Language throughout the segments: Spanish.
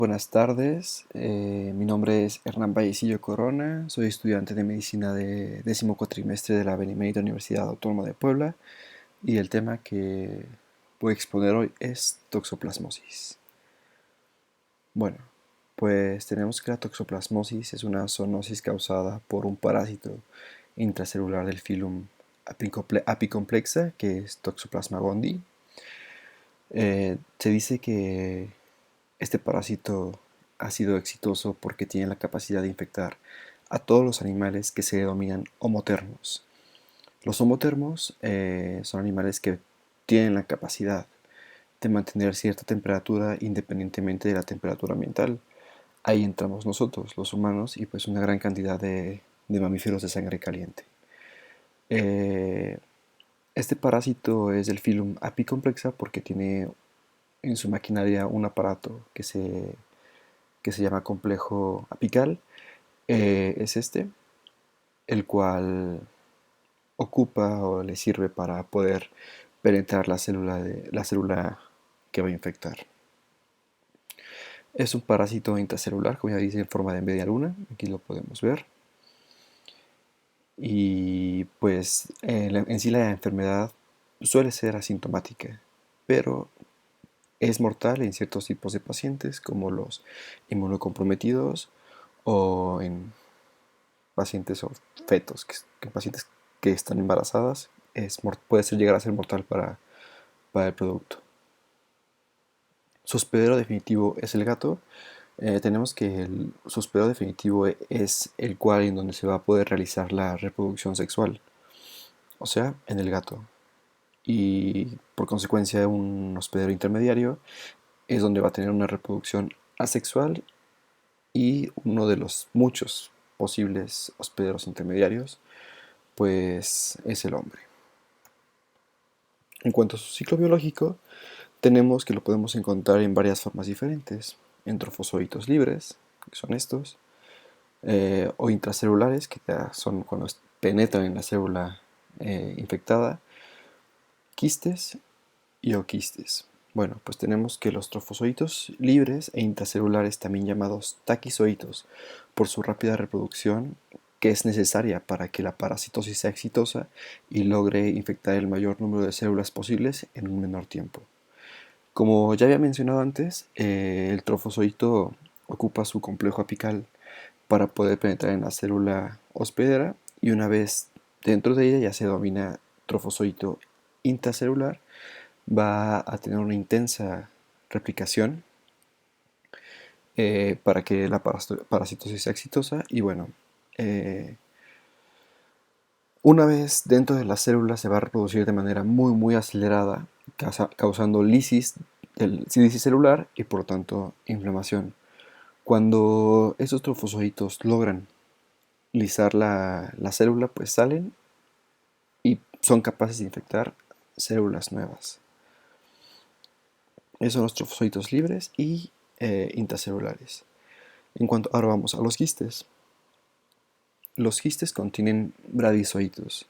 Buenas tardes, mi nombre es Hernán Vallecillo Corona, soy estudiante de medicina de 14º cuatrimestre de la Benemérita Universidad Autónoma de Puebla y el tema que voy a exponer hoy es toxoplasmosis. Bueno, pues tenemos que la toxoplasmosis es una zoonosis causada por un parásito intracelular del filum apicomplexa, que es Toxoplasma gondii. Se dice que este parásito ha sido exitoso porque tiene la capacidad de infectar a todos los animales que se denominan homotermos. Los homotermos son animales que tienen la capacidad de mantener cierta temperatura independientemente de la temperatura ambiental. Ahí entramos nosotros, los humanos, y pues una gran cantidad de mamíferos de sangre caliente. Eh, este parásito es del filum apicomplexa porque tiene en su maquinaria un aparato que se llama complejo apical. Es este, el cual ocupa o le sirve para poder penetrar la célula que va a infectar. Es un parásito intracelular, como ya dice, en forma de media luna. Aquí lo podemos ver. Y pues en sí la enfermedad suele ser asintomática, pero es mortal en ciertos tipos de pacientes, como los inmunocomprometidos o en pacientes o fetos, pacientes que están embarazadas, puede llegar a ser mortal para el producto. Su hospedero definitivo es el gato. Tenemos que su hospedero definitivo es el cual en donde se va a poder realizar la reproducción sexual, o sea, en el gato. Y por consecuencia un hospedero intermediario es donde va a tener una reproducción asexual y uno de los muchos posibles hospederos intermediarios pues es el hombre. En cuanto a su ciclo biológico, tenemos que lo podemos encontrar en varias formas diferentes, en trofozoitos libres, que son estos, o intracelulares, que ya son cuando penetran en la célula infectada, quistes y oquistes. Bueno, pues tenemos que los trofozoitos libres e intracelulares, también llamados taquizoitos, por su rápida reproducción, que es necesaria para que la parasitosis sea exitosa y logre infectar el mayor número de células posibles en un menor tiempo. Como ya había mencionado antes, el trofozoito ocupa su complejo apical para poder penetrar en la célula hospedera y una vez dentro de ella ya se denomina trofozoito intracelular, va a tener una intensa replicación para que la parasitosis sea exitosa y bueno, eh, una vez dentro de la célula se va a reproducir de manera muy acelerada, causando lisis celular y por lo tanto inflamación. Cuando esos trofozoitos logran lisar la célula, pues salen y son capaces de infectar células nuevas. Esos son los trofozoitos libres y intracelulares. Ahora vamos a los quistes. Los quistes contienen bradizoitos,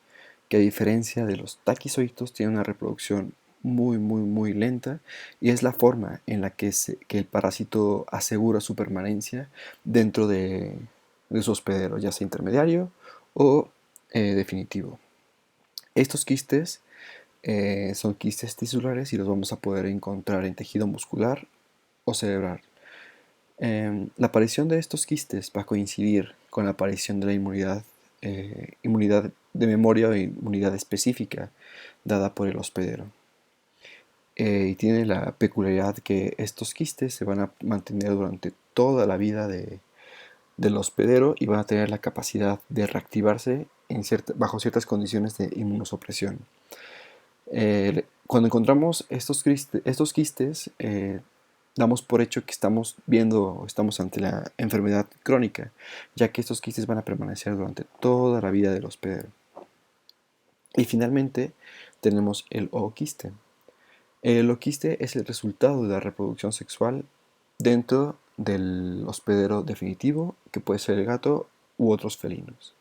que a diferencia de los taquizoitos tienen una reproducción muy lenta y es la forma en la que el parásito asegura su permanencia dentro de su hospedero, ya sea intermediario o definitivo. Estos quistes son quistes tisulares y los vamos a poder encontrar en tejido muscular o cerebral. La aparición de estos quistes va a coincidir con la aparición de la inmunidad de memoria o inmunidad específica dada por el hospedero. Y tiene la peculiaridad que estos quistes se van a mantener durante toda la vida del hospedero y van a tener la capacidad de reactivarse bajo ciertas condiciones de inmunosupresión. Cuando encontramos estos quistes, damos por hecho que estamos ante la enfermedad crónica, ya que estos quistes van a permanecer durante toda la vida del hospedero. Y finalmente tenemos el ooquiste. El ooquiste es el resultado de la reproducción sexual dentro del hospedero definitivo, que puede ser el gato u otros felinos.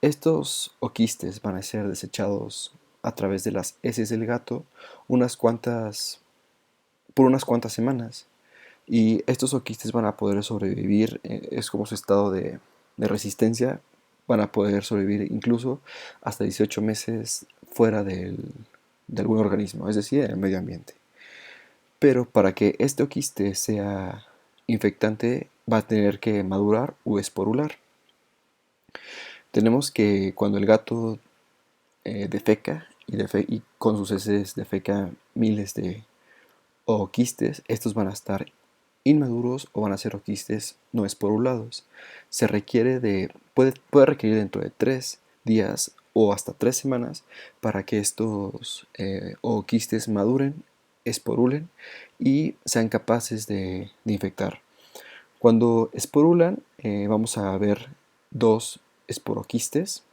Estos oquistes van a ser desechados a través de las heces del gato por unas cuantas semanas. Y estos oquistes van a poder sobrevivir, es como su estado de resistencia, van a poder sobrevivir incluso hasta 18 meses fuera de algún organismo, es decir, en el medio ambiente. Pero para que este oquiste sea infectante, va a tener que madurar o esporular. Tenemos que cuando el gato defeca y con sus heces defeca miles de oquistes, estos van a estar inmaduros o van a ser oquistes no esporulados. Puede requerir dentro de 3 días o hasta 3 semanas para que estos oquistes maduren, esporulen y sean capaces de infectar. Cuando esporulan, vamos a ver dos esporoquistes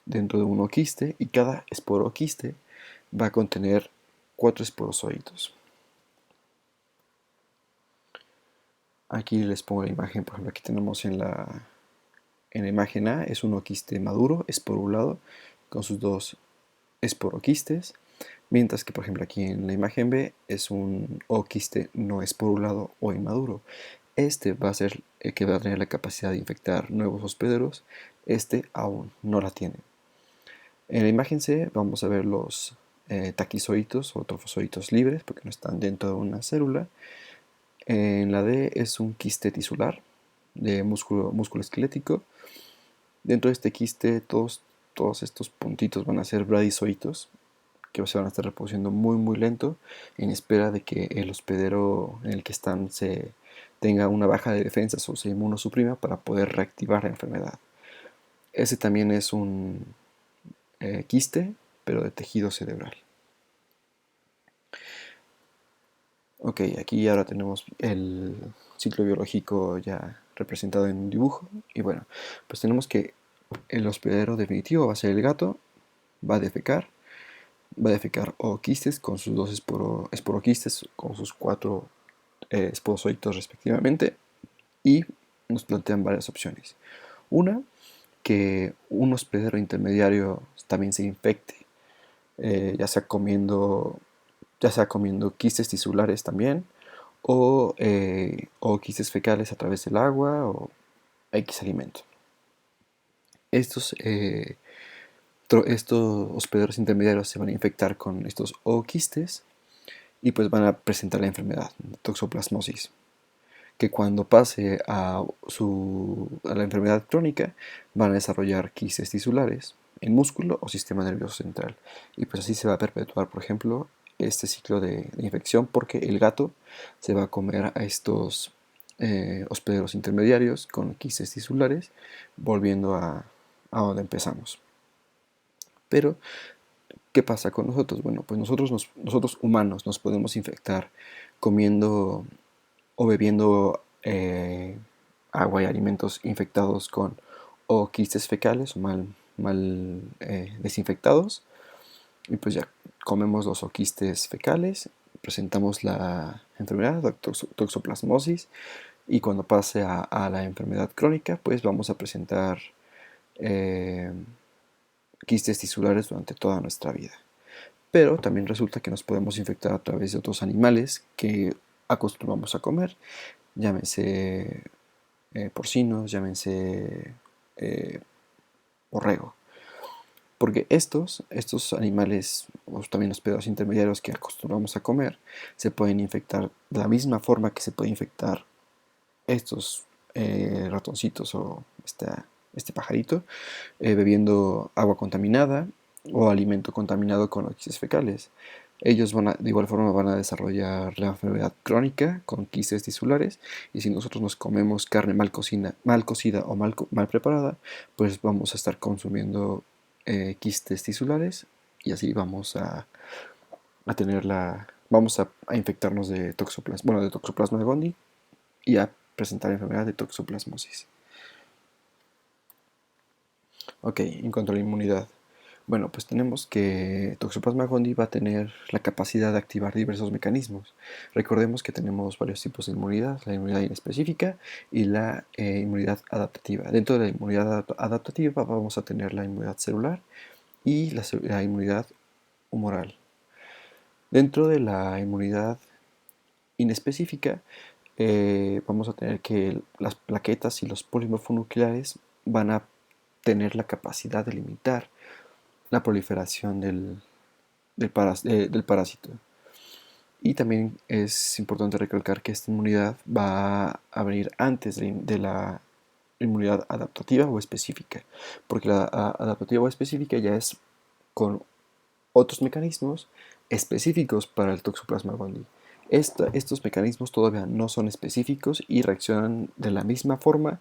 dentro de un oquiste y cada esporoquiste va a contener 4 esporozoitos. Aquí les pongo la imagen, por ejemplo, aquí tenemos en la imagen A, es un oquiste maduro, esporulado, con sus dos esporoquistes, mientras que, por ejemplo, aquí en la imagen B es un oquiste no esporulado o inmaduro. Este va a ser el que va a tener la capacidad de infectar nuevos hospederos, este aún no la tiene. En la imagen C vamos a ver los taquizoitos o trofozoitos libres, porque no están dentro de una célula. En la D es un quiste tisular de músculo esquelético. Dentro de este quiste todos estos puntitos van a ser bradizoitos que se van a estar reproduciendo muy lento en espera de que el hospedero en el que están tenga una baja de defensas o se inmunosuprima para poder reactivar la enfermedad. Ese también es un quiste, pero de tejido cerebral. Ok, aquí ahora tenemos el ciclo biológico ya representado en un dibujo. Y bueno, pues tenemos que el hospedero definitivo va a ser el gato, va a defecar ooquistes con sus dos esporoquistes, con sus 4 esporozoitos respectivamente. Y nos plantean varias opciones. Una, que un hospedero intermediario también se infecte, ya sea comiendo quistes tisulares también, o quistes fecales a través del agua o X alimento. Estos hospederos intermediarios se van a infectar con estos ooquistes y pues van a presentar la enfermedad, toxoplasmosis, que cuando pase a la enfermedad crónica van a desarrollar quistes tisulares en músculo o sistema nervioso central. Y pues así se va a perpetuar, por ejemplo, este ciclo de infección porque el gato se va a comer a estos hospederos intermediarios con quistes tisulares, volviendo a donde empezamos. Pero, ¿qué pasa con nosotros? Bueno, pues nosotros humanos nos podemos infectar comiendo o bebiendo agua y alimentos infectados con o quistes fecales o mal desinfectados. Y pues ya comemos los oquistes fecales, presentamos la enfermedad, la toxoplasmosis, y cuando pase a la enfermedad crónica, pues vamos a presentar eh, quistes tisulares durante toda nuestra vida. Pero también resulta que nos podemos infectar a través de otros animales que acostumbramos a comer, llámense porcinos, llámense eh, borrego. Porque estos animales, o también los pedos intermediarios que acostumbramos a comer, se pueden infectar de la misma forma que se puede infectar estos ratoncitos o este pajarito, bebiendo agua contaminada o alimento contaminado con quistes fecales. Ellos de igual forma van a desarrollar la enfermedad crónica con quistes tisulares y si nosotros nos comemos carne mal cocida o mal preparada, pues vamos a estar consumiendo quistes tisulares y así a tener a infectarnos de de toxoplasma de Gondy y a presentar enfermedad de toxoplasmosis. Ok, en cuanto a la inmunidad. Bueno, pues tenemos que Toxoplasma gondii va a tener la capacidad de activar diversos mecanismos. Recordemos que tenemos varios tipos de inmunidad, la inmunidad inespecífica y la inmunidad adaptativa. Dentro de la inmunidad adaptativa vamos a tener la inmunidad celular y la inmunidad humoral. Dentro de la inmunidad inespecífica vamos a tener que las plaquetas y los polimorfonucleares van a tener la capacidad de limitar la proliferación del parásito. Y también es importante recalcar que esta inmunidad va a venir antes de la inmunidad adaptativa o específica, porque la adaptativa o específica ya es con otros mecanismos específicos para el Toxoplasma gondii. Estos mecanismos todavía no son específicos y reaccionan de la misma forma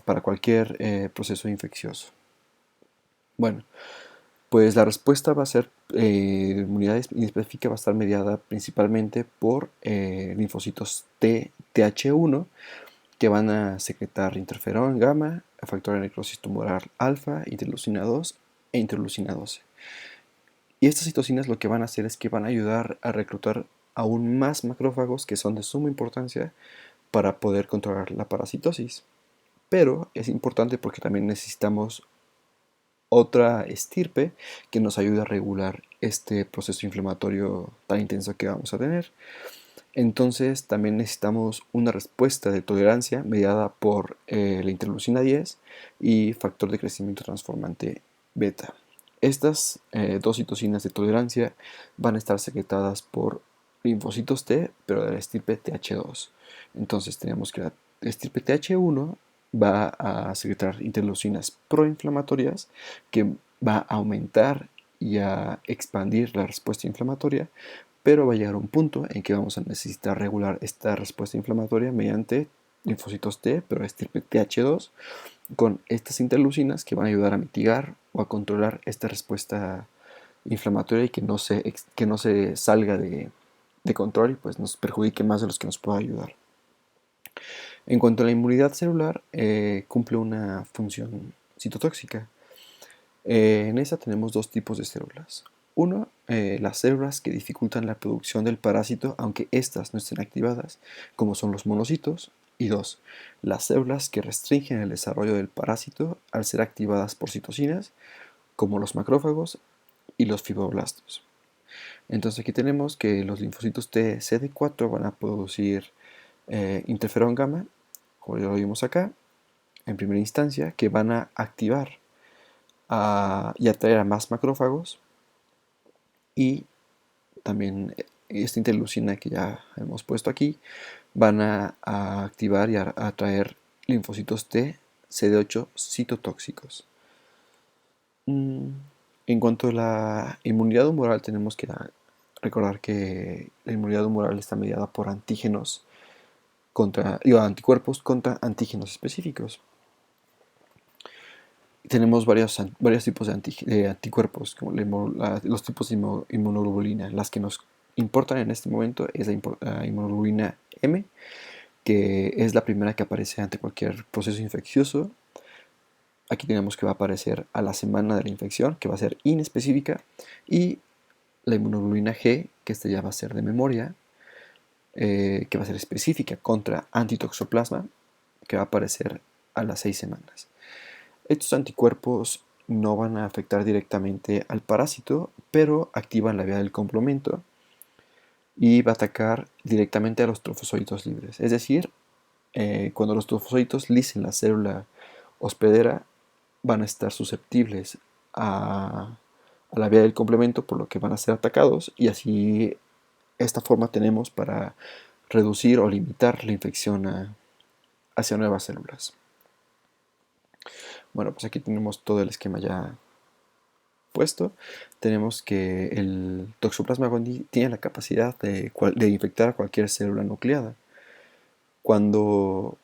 para cualquier proceso infeccioso. Bueno, pues la respuesta va a ser, de inmunidad inespecífica va a estar mediada principalmente por linfocitos Th1 que van a secretar interferón gamma, factor de necrosis tumoral alfa, interleucina 2 e interleucina 12. Y estas citocinas lo que van a hacer es que van a ayudar a reclutar aún más macrófagos que son de suma importancia para poder controlar la parasitosis. Pero es importante porque también necesitamos otra estirpe que nos ayude a regular este proceso inflamatorio tan intenso que vamos a tener. Entonces también necesitamos una respuesta de tolerancia mediada por la interleucina 10 y factor de crecimiento transformante beta. Estas dos citocinas de tolerancia van a estar secretadas por linfocitos T, pero de la estirpe Th2. Entonces tenemos que la estirpe Th1 va a secretar interleucinas proinflamatorias que va a aumentar y a expandir la respuesta inflamatoria, pero va a llegar un punto en que vamos a necesitar regular esta respuesta inflamatoria mediante linfocitos T, pero de estirpe Th2, con estas interleucinas que van a ayudar a mitigar o a controlar esta respuesta inflamatoria y que no se salga de control y pues nos perjudique más de los que nos pueda ayudar. En cuanto a la inmunidad celular, cumple una función citotóxica. En esa tenemos dos tipos de células. Uno, las células que dificultan la producción del parásito aunque éstas no estén activadas, como son los monocitos. Y dos, las células que restringen el desarrollo del parásito al ser activadas por citocinas, como los macrófagos y los fibroblastos. Entonces aquí tenemos que los linfocitos T CD4 van a producir interferón gamma, como ya lo vimos acá, en primera instancia, que van a activar y atraer a más macrófagos, y también esta interleucina que ya hemos puesto aquí van a activar y a atraer linfocitos T CD8 citotóxicos. En cuanto a la inmunidad humoral, tenemos que recordar que la inmunidad humoral está mediada por anticuerpos contra antígenos específicos. Tenemos varios tipos de anticuerpos, como los tipos de inmunoglobulina. Las que nos importan en este momento es la inmunoglobulina M, que es la primera que aparece ante cualquier proceso infeccioso. Aquí tenemos que va a aparecer a la semana de la infección, que va a ser inespecífica, y la inmunoglobulina G, que esta ya va a ser de memoria, que va a ser específica contra antitoxoplasma, que va a aparecer a las 6 semanas. Estos anticuerpos no van a afectar directamente al parásito, pero activan la vía del complemento y va a atacar directamente a los trofozoitos libres. Es decir, cuando los trofozoitos lisen la célula hospedera, van a estar susceptibles a la vía del complemento, por lo que van a ser atacados, y así esta forma tenemos para reducir o limitar la infección hacia nuevas células. Bueno, pues aquí tenemos todo el esquema ya puesto. Tenemos que el Toxoplasma gondii tiene la capacidad de infectar a cualquier célula nucleada. Cuando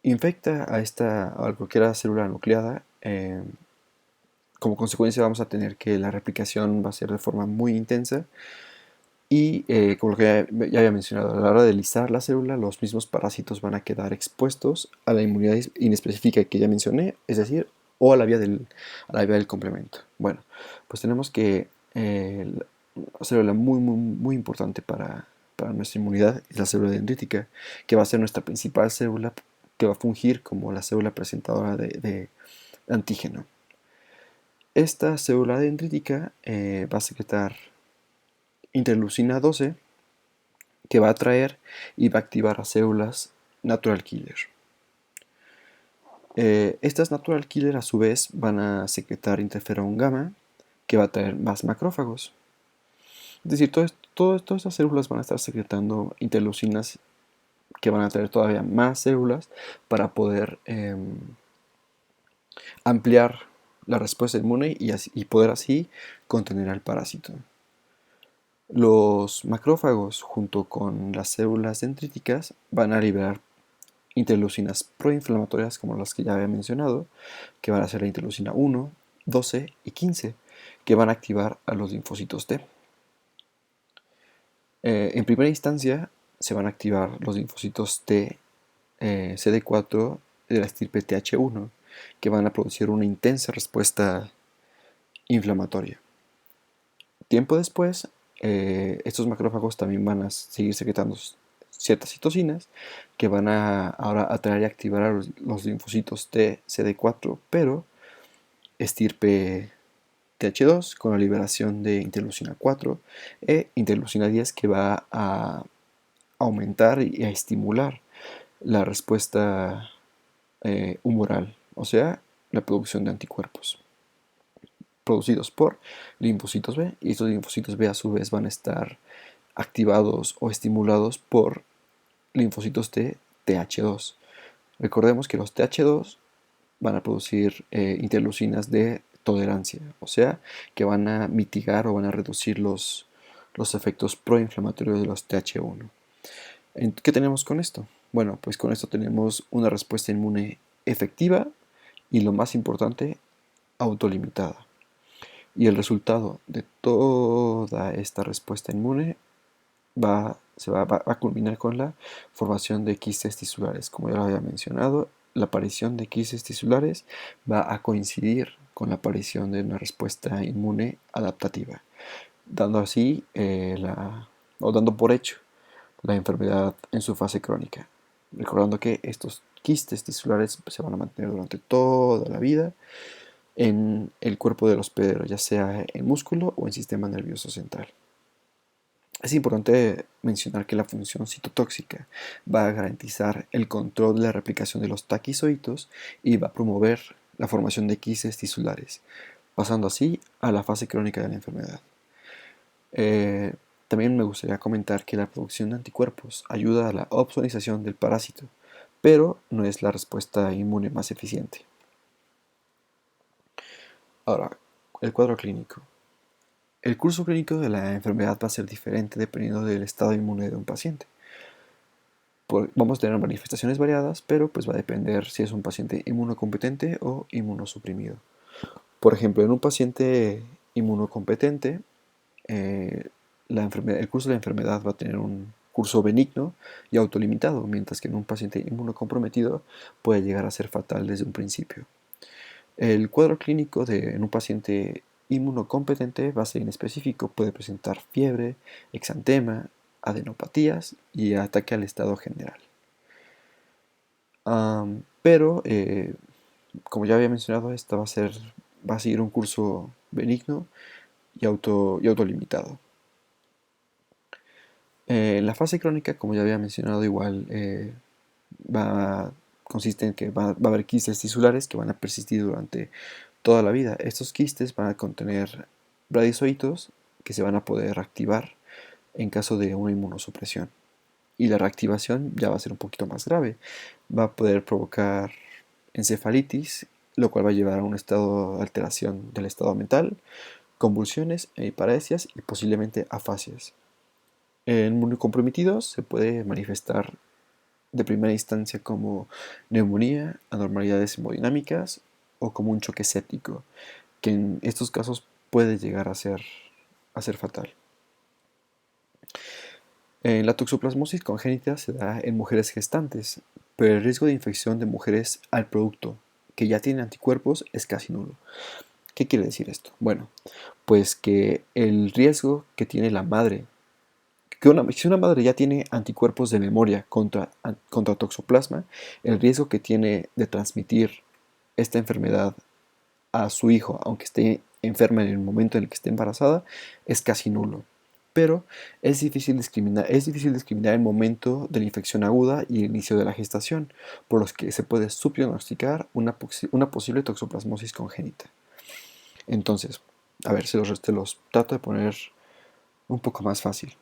infecta a cualquier célula nucleada, como consecuencia vamos a tener que la replicación va a ser de forma muy intensa y, como lo que ya había mencionado, a la hora de lisar la célula, los mismos parásitos van a quedar expuestos a la inmunidad inespecífica que ya mencioné, es decir, o a la vía del complemento. Bueno, pues tenemos que una célula muy importante para nuestra inmunidad es la célula dendrítica, que va a ser nuestra principal célula, que va a fungir como la célula presentadora de antígeno. Esta célula dendrítica va a secretar interleucina 12, que va a atraer y va a activar a células natural killer. Estas natural killer a su vez van a secretar interferón gamma que va a atraer más macrófagos. Es decir, todas estas células van a estar secretando interleucinas que van a atraer todavía más células para poder ampliar la respuesta inmune y poder así contener al parásito. Los macrófagos junto con las células dendríticas van a liberar interleucinas proinflamatorias como las que ya había mencionado, que van a ser la interleucina 1, 12 y 15, que van a activar a los linfocitos T. En primera instancia se van a activar los linfocitos T CD4 de la estirpe Th1, que van a producir una intensa respuesta inflamatoria. Tiempo después, estos macrófagos también van a seguir secretando ciertas citocinas que van a ahora atraer y activar a los linfocitos T CD4, pero estirpe Th2 con la liberación de interleucina 4 e interleucina 10 que va a aumentar y a estimular la respuesta humoral, o sea, la producción de anticuerpos producidos por linfocitos B, y estos linfocitos B a su vez van a estar activados o estimulados por linfocitos T Th2. Recordemos que los Th2 van a producir interleucinas de tolerancia, o sea, que van a mitigar o van a reducir los efectos proinflamatorios de los Th1. ¿Qué tenemos con esto? Bueno, pues con esto tenemos una respuesta inmune efectiva y, lo más importante, autolimitada. Y el resultado de toda esta respuesta inmune va a culminar con la formación de quistes tisulares. Como ya lo había mencionado, la aparición de quistes tisulares va a coincidir con la aparición de una respuesta inmune adaptativa, dando así dando por hecho la enfermedad en su fase crónica. Recordando que estos quistes tisulares se van a mantener durante toda la vida en el cuerpo del hospedero, ya sea en músculo o en sistema nervioso central. Es importante mencionar que la función citotóxica va a garantizar el control de la replicación de los taquizoitos y va a promover la formación de quistes tisulares, pasando así a la fase crónica de la enfermedad. También me gustaría comentar que la producción de anticuerpos ayuda a la opsonización del parásito, pero no es la respuesta inmune más eficiente. Ahora, el cuadro clínico. El curso clínico de la enfermedad va a ser diferente dependiendo del estado inmune de un paciente. Vamos a tener manifestaciones variadas, pero pues va a depender si es un paciente inmunocompetente o inmunosuprimido. Por ejemplo, en un paciente inmunocompetente, el curso de la enfermedad va a tener un curso benigno y autolimitado, mientras que en un paciente inmunocomprometido puede llegar a ser fatal desde un principio. El cuadro clínico en un paciente inmunocompetente va a ser inespecífico, puede presentar fiebre, exantema, adenopatías y ataque al estado general. Pero, como ya había mencionado, esta va a seguir un curso benigno y autolimitado. La fase crónica, como ya había mencionado, igual consiste en que va a haber quistes tisulares que van a persistir durante toda la vida. Estos quistes van a contener radizoitos que se van a poder activar en caso de una inmunosupresión. Y la reactivación ya va a ser un poquito más grave. Va a poder provocar encefalitis, lo cual va a llevar a un estado de alteración del estado mental, convulsiones, hiparesias y posiblemente afasias. En inmunocomprometidos se puede manifestar de primera instancia como neumonía, anormalidades hemodinámicas o como un choque séptico, que en estos casos puede llegar a ser fatal. La toxoplasmosis congénita se da en mujeres gestantes, pero el riesgo de infección de mujeres al producto que ya tienen anticuerpos es casi nulo. ¿Qué quiere decir esto? Bueno, pues que el riesgo que tiene la madre, si una madre ya tiene anticuerpos de memoria contra toxoplasma, el riesgo que tiene de transmitir esta enfermedad a su hijo, aunque esté enferma en el momento en el que esté embarazada, es casi nulo. pero es difícil discriminar el momento de la infección aguda y el inicio de la gestación, por los que se puede subdiagnosticar una posible toxoplasmosis congénita. Entonces, a ver, te los trato de poner un poco más fácil.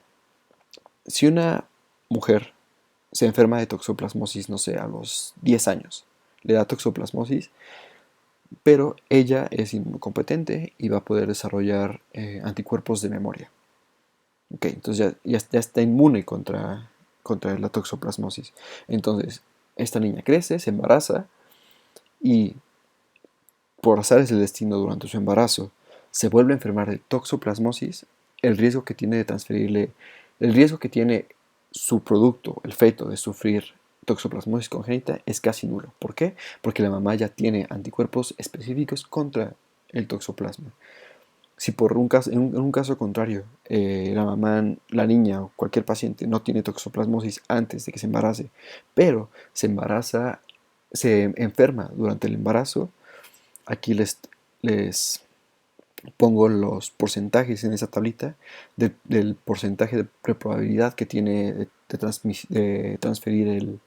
Si una mujer se enferma de toxoplasmosis, no sé, a los 10 años, le da toxoplasmosis, pero ella es inmunocompetente y va a poder desarrollar anticuerpos de memoria. Ok, entonces ya está inmune contra la toxoplasmosis. Entonces, esta niña crece, se embaraza y por azares del destino durante su embarazo se vuelve a enfermar de toxoplasmosis, el riesgo que tiene de transferirle, el riesgo que tiene su producto, el feto, de sufrir toxoplasmosis congénita es casi nulo. ¿Por qué? Porque la mamá ya tiene anticuerpos específicos contra el toxoplasma. Si en un caso contrario, la mamá, la niña o cualquier paciente no tiene toxoplasmosis antes de que se embarace, pero se enferma durante el embarazo, aquí les pongo los porcentajes en esa tablita del porcentaje de probabilidad que tiene de transferir el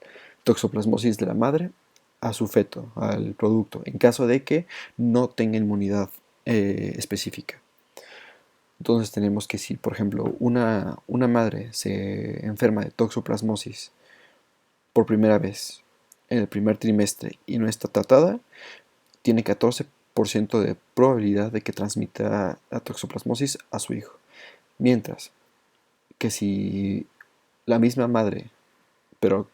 toxoplasmosis de la madre a su feto, al producto, en caso de que no tenga inmunidad específica. Entonces tenemos que si, por ejemplo, una madre se enferma de toxoplasmosis por primera vez en el primer trimestre y no está tratada, tiene 14% de probabilidad de que transmita la toxoplasmosis a su hijo. Mientras que si la misma madre, pero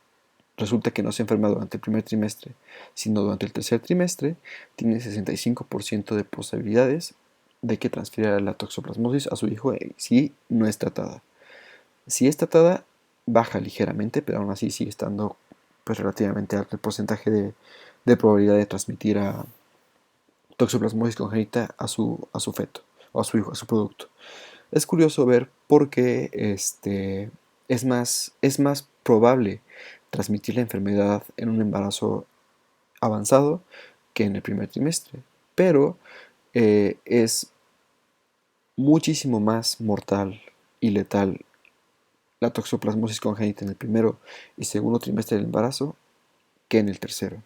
resulta que no se enferma durante el primer trimestre, sino durante el tercer trimestre, tiene 65% de posibilidades de que transfiera la toxoplasmosis a su hijo si no es tratada. Si es tratada, baja ligeramente, pero aún así sigue estando pues, relativamente alto el porcentaje de probabilidad de transmitir a toxoplasmosis congénita a su feto, o a su hijo, a su producto. Es curioso ver por qué es más probable transmitir la enfermedad en un embarazo avanzado que en el primer trimestre, pero es muchísimo más mortal y letal la toxoplasmosis congénita en el primero y segundo trimestre del embarazo que en el tercero.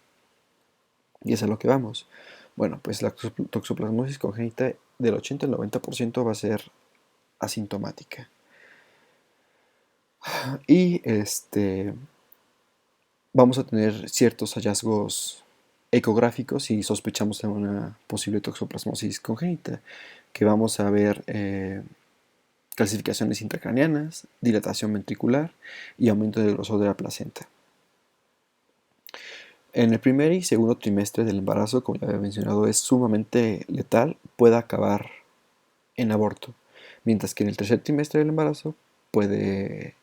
Y es a lo que vamos. Bueno, pues la toxoplasmosis congénita del 80 al 90% va a ser asintomática. Y vamos a tener ciertos hallazgos ecográficos si sospechamos de una posible toxoplasmosis congénita, que vamos a ver calcificaciones intracraneanas, dilatación ventricular y aumento del grosor de la placenta. En el primer y segundo trimestre del embarazo, como ya había mencionado, es sumamente letal, puede acabar en aborto, mientras que en el tercer trimestre del embarazo puede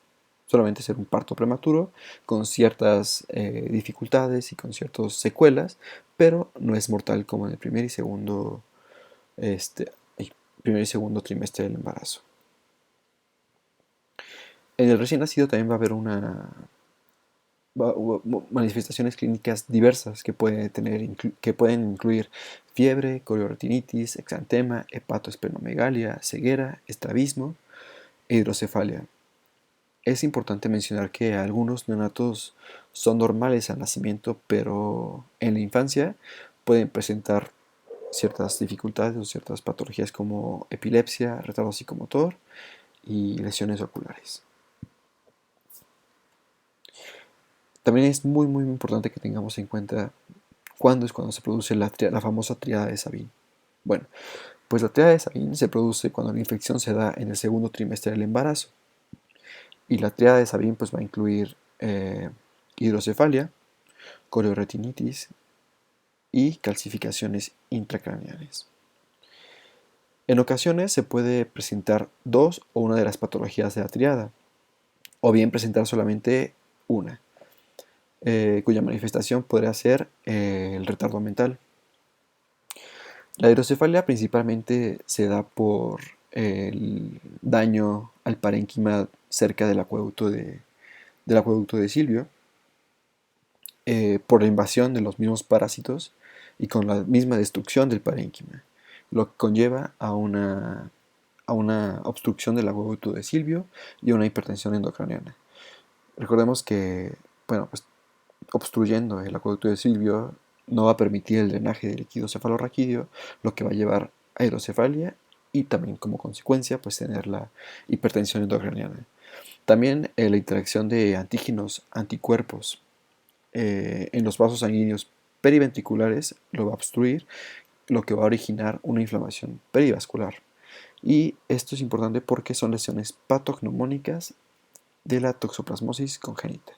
solamente ser un parto prematuro con ciertas dificultades y con ciertas secuelas, pero no es mortal como en el este, primer y segundo trimestre del embarazo. En el recién nacido también va a haber manifestaciones clínicas diversas que pueden incluir fiebre, coriorretinitis, exantema, hepatoesplenomegalia, ceguera, estrabismo e hidrocefalia. Es importante mencionar que algunos neonatos son normales al nacimiento, pero en la infancia pueden presentar ciertas dificultades o ciertas patologías como epilepsia, retardo psicomotor y lesiones oculares. También es muy importante que tengamos en cuenta cuándo se produce la famosa triada de Sabin. Bueno, pues la triada de Sabin se produce cuando la infección se da en el segundo trimestre del embarazo. Y la triada de Sabin pues, va a incluir hidrocefalia, coriorretinitis y calcificaciones intracraneales. En ocasiones se puede presentar dos o una de las patologías de la triada, o bien presentar solamente una, cuya manifestación podría ser el retardo mental. La hidrocefalia principalmente se da por el daño al parénquima cerca del acueducto de Silvio, por la invasión de los mismos parásitos y con la misma destrucción del parénquima, lo que conlleva a una obstrucción del acueducto de Silvio y a una hipertensión endocraniana. Recordemos que, bueno, pues obstruyendo el acueducto de Silvio no va a permitir el drenaje del líquido cefalorraquídeo, lo que va a llevar a hidrocefalia y también como consecuencia pues tener la hipertensión endocraniana. También la interacción de antígenos anticuerpos en los vasos sanguíneos periventriculares lo va a obstruir, lo que va a originar una inflamación perivascular. Y esto es importante porque son lesiones patognomónicas de la toxoplasmosis congénita.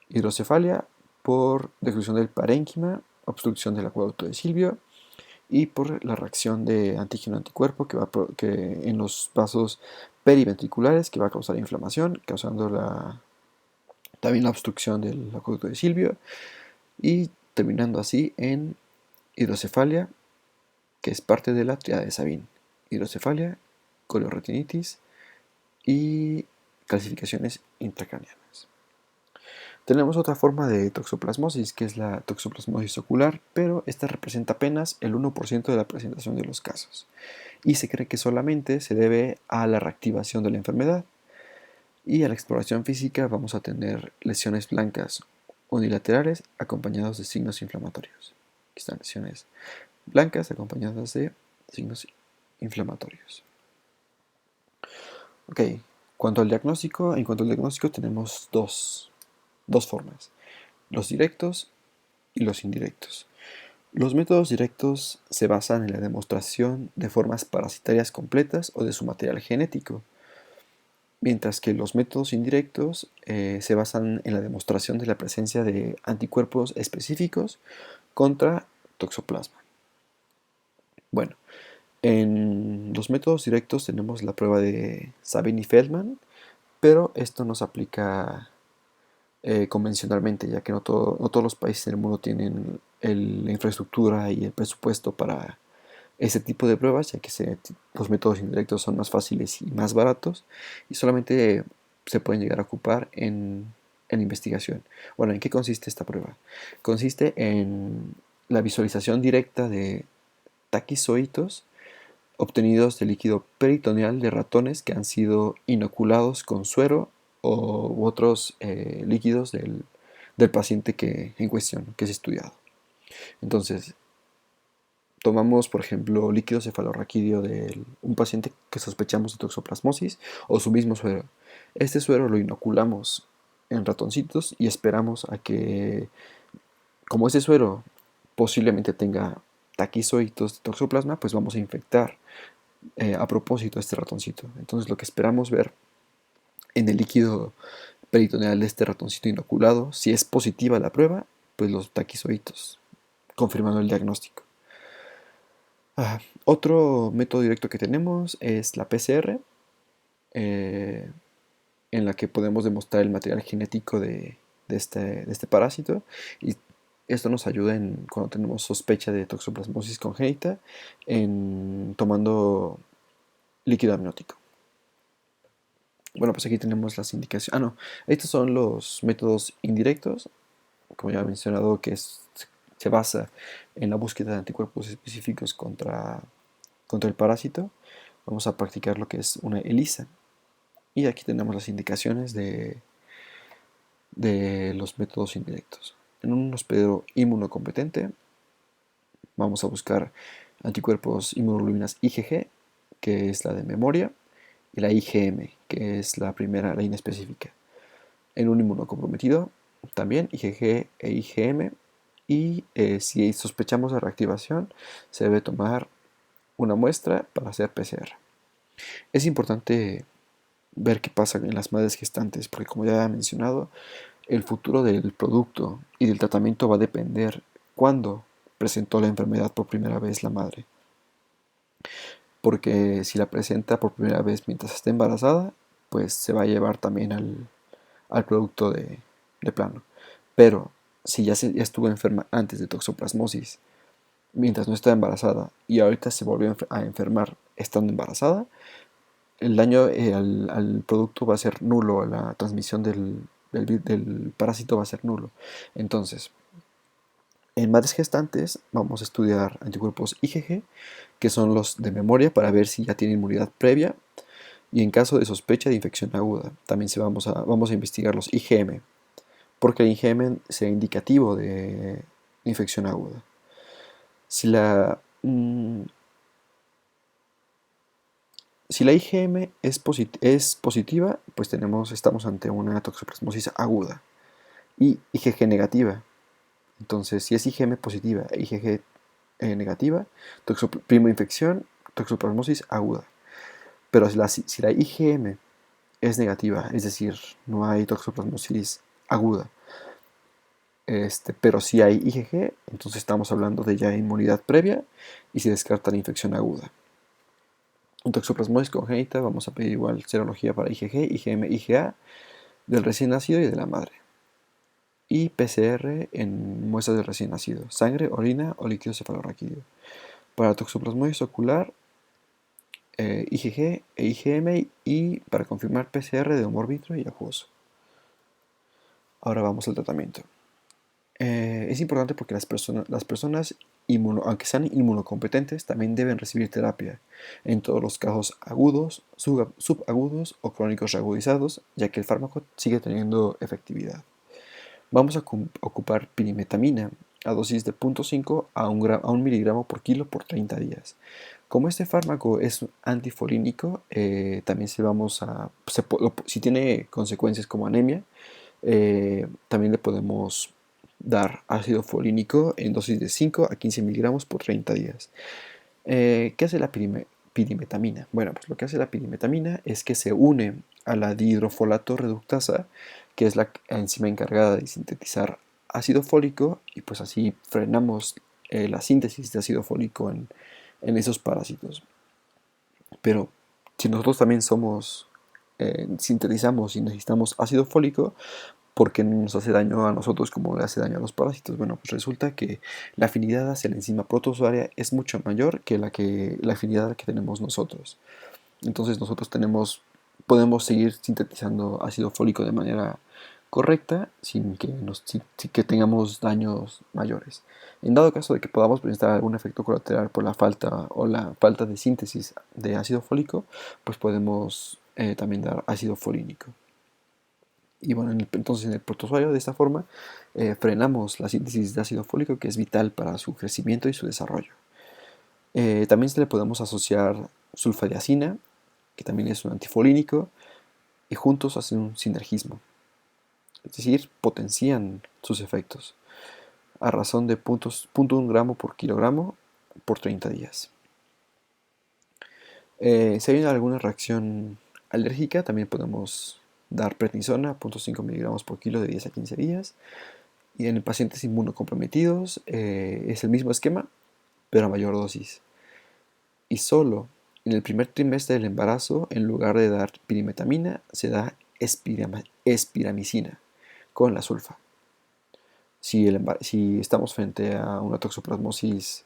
Hidrocefalia por declusión del parénquima, obstrucción del acueducto de Silvio y por la reacción de antígeno-anticuerpo que en los vasos periventriculares que va a causar inflamación, causando también la obstrucción del acueducto de Silvio y terminando así en hidrocefalia, que es parte de la triada de Sabin. Hidrocefalia, coloretinitis y calcificaciones intracraneanas. Tenemos otra forma de toxoplasmosis, que es la toxoplasmosis ocular, pero esta representa apenas el 1% de la presentación de los casos, y se cree que solamente se debe a la reactivación de la enfermedad. Y a la exploración física vamos a tener lesiones blancas unilaterales acompañados de signos inflamatorios. Aquí están lesiones blancas acompañadas de signos inflamatorios. Ok, en cuanto al diagnóstico tenemos dos formas, los directos y los indirectos. Los métodos directos se basan en la demostración de formas parasitarias completas o de su material genético, mientras que los métodos indirectos se basan en la demostración de la presencia de anticuerpos específicos contra toxoplasma. Bueno, en los métodos directos tenemos la prueba de Sabin y Feldman, pero esto no se aplica convencionalmente, ya que no todos los países del mundo tienen la infraestructura y el presupuesto para ese tipo de pruebas, ya que los métodos indirectos son más fáciles y más baratos y solamente se pueden llegar a ocupar en investigación. Bueno, ¿en qué consiste esta prueba? Consiste en la visualización directa de taquizoitos obtenidos de líquido peritoneal de ratones que han sido inoculados con suero u otros líquidos del paciente en cuestión, que es estudiado. Entonces, tomamos, por ejemplo, líquido cefalorraquídeo de un paciente que sospechamos de toxoplasmosis o su mismo suero. Este suero lo inoculamos en ratoncitos y esperamos a que, como ese suero posiblemente tenga taquizoitos de toxoplasma, pues vamos a infectar a propósito este ratoncito. Entonces lo que esperamos ver en el líquido peritoneal de este ratoncito inoculado, si es positiva la prueba, pues los taquizoitos, confirmando el diagnóstico. Otro método directo que tenemos es la PCR, en la que podemos demostrar el material genético de este parásito, y esto nos ayuda cuando tenemos sospecha de toxoplasmosis congénita en tomando líquido amniótico. Bueno, pues aquí tenemos las indicaciones. Estos son los métodos indirectos, como ya he mencionado, que se basa en la búsqueda de anticuerpos específicos contra el parásito. Vamos a practicar lo que es una ELISA. Y aquí tenemos las indicaciones de los métodos indirectos. En un hospedero inmunocompetente vamos a buscar anticuerpos inmunoglobulinas IgG, que es la de memoria, y la IgM, que es la primera, la inespecífica. En un inmunocomprometido también IgG e IgM, y si sospechamos de reactivación se debe tomar una muestra para hacer PCR. Es importante ver qué pasa en las madres gestantes, porque como ya he mencionado, el futuro del producto y del tratamiento va a depender cuándo presentó la enfermedad por primera vez la madre. Porque si la presenta por primera vez mientras está embarazada, pues se va a llevar también al producto de plano. Pero si ya estuvo enferma antes de toxoplasmosis, mientras no estaba embarazada, y ahorita se volvió a enfermar estando embarazada, el daño al producto va a ser nulo, la transmisión del parásito va a ser nulo. Entonces, En madres gestantes vamos a estudiar anticuerpos IgG, que son los de memoria para ver si ya tiene inmunidad previa, y en caso de sospecha de infección aguda, también vamos a investigar los IgM, porque el IgM sea indicativo de infección aguda. Si la, mm, si la IgM es positiva, pues estamos ante una toxoplasmosis aguda. Y IgG negativa. Entonces, si es IgM positiva e IgG negativa, prima infección, toxoplasmosis aguda. Pero si la IgM es negativa, es decir, no hay toxoplasmosis aguda, pero si hay IgG, entonces estamos hablando de ya inmunidad previa y se descarta la infección aguda. En toxoplasmosis congénita vamos a pedir igual serología para IgG, IgM, IgA del recién nacido y de la madre. Y PCR en muestras del recién nacido, sangre, orina o líquido cefalorraquídeo. Para toxoplasmosis ocular, IgG e IgM y para confirmar PCR de humor vitro y acuoso. Ahora vamos al tratamiento. Es importante porque las personas aunque sean inmunocompetentes, también deben recibir terapia en todos los casos agudos, subagudos o crónicos reagudizados, ya que el fármaco sigue teniendo efectividad. Vamos a ocupar pirimetamina a dosis de 0.5 a 1 miligramo por kilo por 30 días. Como este fármaco es antifolínico, también si tiene consecuencias como anemia, también le podemos dar ácido folínico en dosis de 5 a 15 miligramos por 30 días. ¿Qué hace la pirimetamina? Bueno, pues lo que hace la pirimetamina es que se une a la dihidrofolato reductasa, que es la enzima encargada de sintetizar ácido fólico, y pues así frenamos la síntesis de ácido fólico en esos parásitos. Pero si nosotros también sintetizamos y necesitamos ácido fólico, ¿por qué no nos hace daño a nosotros como le hace daño a los parásitos? Bueno, pues resulta que la afinidad hacia la enzima protozoaria es mucho mayor que la afinidad que tenemos nosotros. Entonces nosotros podemos seguir sintetizando ácido fólico de manera correcta sin que tengamos daños mayores. En dado caso de que podamos presentar algún efecto colateral por la falta de síntesis de ácido fólico, pues podemos también dar ácido folínico. Y bueno, entonces en el protozoario de esta forma frenamos la síntesis de ácido fólico, que es vital para su crecimiento y su desarrollo. También se le podemos asociar sulfadiacina, que también es un antifolínico, y juntos hacen un sinergismo, es decir, potencian sus efectos a razón de 0.1 gramo por kilogramo por 30 días. Si hay alguna reacción alérgica, también podemos dar prednisona, 0.5 miligramos por kilo de 10 a 15 días. Y en pacientes inmunocomprometidos es el mismo esquema, pero a mayor dosis. Y solo en el primer trimestre del embarazo, en lugar de dar pirimetamina, se da espiramicina con la sulfa. Si estamos frente a una toxoplasmosis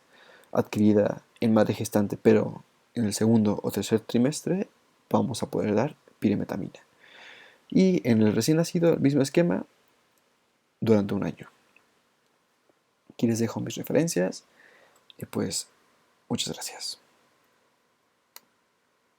adquirida en madre gestante, pero en el segundo o tercer trimestre, vamos a poder dar pirimetamina. Y en el recién nacido, el mismo esquema durante un año. Aquí les dejo mis referencias y pues muchas gracias.